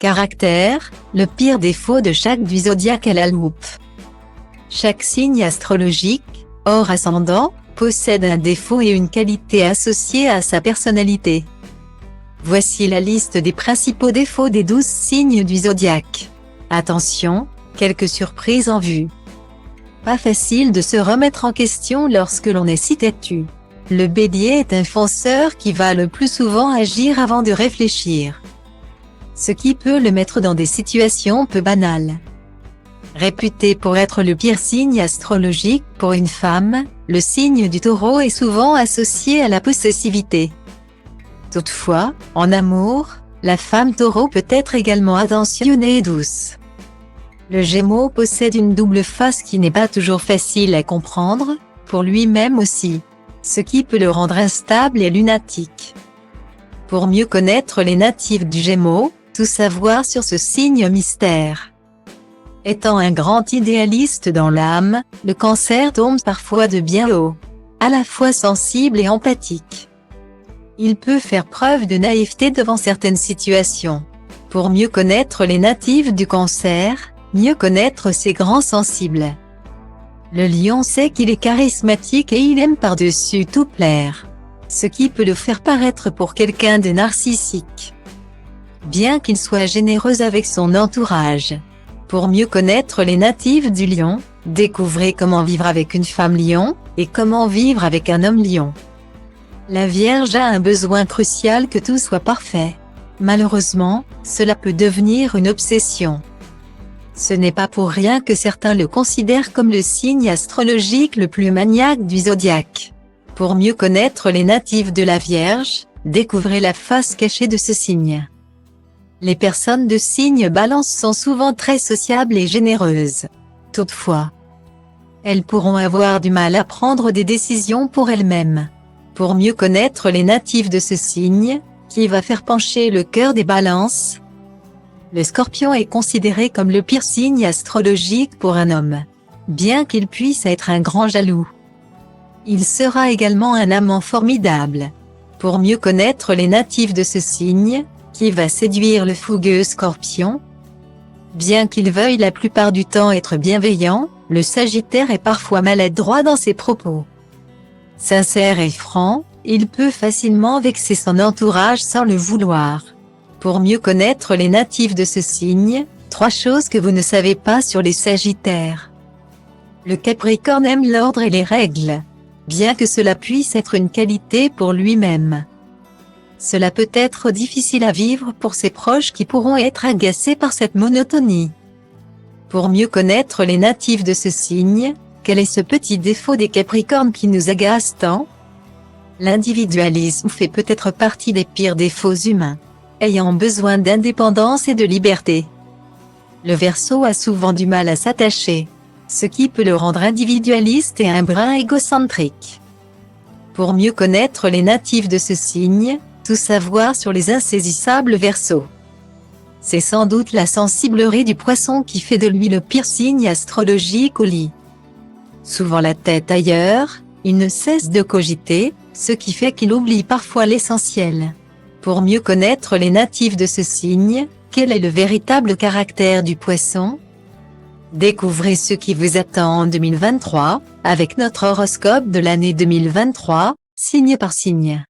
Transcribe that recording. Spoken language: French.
Caractère, le pire défaut de chaque du zodiaque à la loupe. Chaque signe astrologique, hors ascendant, possède un défaut et une qualité associée à sa personnalité. Voici la liste des principaux défauts des 12 signes du zodiaque. Attention, quelques surprises en vue. Pas facile de se remettre en question lorsque l'on est si têtu. Le Bélier est un fonceur qui va le plus souvent agir avant de réfléchir, ce qui peut le mettre dans des situations peu banales. Réputé pour être le pire signe astrologique pour une femme, le signe du Taureau est souvent associé à la possessivité. Toutefois, en amour, la femme Taureau peut être également attentionnée et douce. Le Gémeaux possède une double face qui n'est pas toujours facile à comprendre, pour lui-même aussi, ce qui peut le rendre instable et lunatique. Pour mieux connaître les natifs du Gémeaux, tout savoir sur ce signe mystère. Étant un grand idéaliste dans l'âme, le Cancer tombe parfois de bien haut, à la fois sensible et empathique. Il peut faire preuve de naïveté devant certaines situations. Pour mieux connaître les natifs du Cancer, mieux connaître ces grands sensibles. Le Lion sait qu'il est charismatique et il aime par-dessus tout plaire, ce qui peut le faire paraître pour quelqu'un de narcissique. Bien qu'il soit généreux avec son entourage. Pour mieux connaître les natifs du Lion, découvrez comment vivre avec une femme Lion, et comment vivre avec un homme Lion. La Vierge a un besoin crucial que tout soit parfait. Malheureusement, cela peut devenir une obsession. Ce n'est pas pour rien que certains le considèrent comme le signe astrologique le plus maniaque du zodiaque. Pour mieux connaître les natifs de la Vierge, découvrez la face cachée de ce signe. Les personnes de signe Balance sont souvent très sociables et généreuses. Toutefois, elles pourront avoir du mal à prendre des décisions pour elles-mêmes. Pour mieux connaître les natifs de ce signe, qui va faire pencher le cœur des Balances, le Scorpion est considéré comme le pire signe astrologique pour un homme, bien qu'il puisse être un grand jaloux. Il sera également un amant formidable. Pour mieux connaître les natifs de ce signe, qui va séduire le fougueux Scorpion. Bien qu'il veuille la plupart du temps être bienveillant, le Sagittaire est parfois maladroit dans ses propos. Sincère et franc, il peut facilement vexer son entourage sans le vouloir. Pour mieux connaître les natifs de ce signe, 3 choses que vous ne savez pas sur les Sagittaires. Le Capricorne aime l'ordre et les règles, bien que cela puisse être une qualité pour lui-même. Cela peut être difficile à vivre pour ses proches qui pourront être agacés par cette monotonie. Pour mieux connaître les natifs de ce signe, quel est ce petit défaut des Capricornes qui nous agace tant? L'individualisme fait peut-être partie des pires défauts humains, ayant besoin d'indépendance et de liberté. Le Verseau a souvent du mal à s'attacher, ce qui peut le rendre individualiste et un brin égocentrique. Pour mieux connaître les natifs de ce signe, tout savoir sur les insaisissables Verseaux. C'est sans doute la sensiblerie du Poisson qui fait de lui le pire signe astrologique au lit. Souvent la tête ailleurs, il ne cesse de cogiter, ce qui fait qu'il oublie parfois l'essentiel. Pour mieux connaître les natifs de ce signe, quel est le véritable caractère du Poisson? Découvrez ce qui vous attend en 2023, avec notre horoscope de l'année 2023, signe par signe.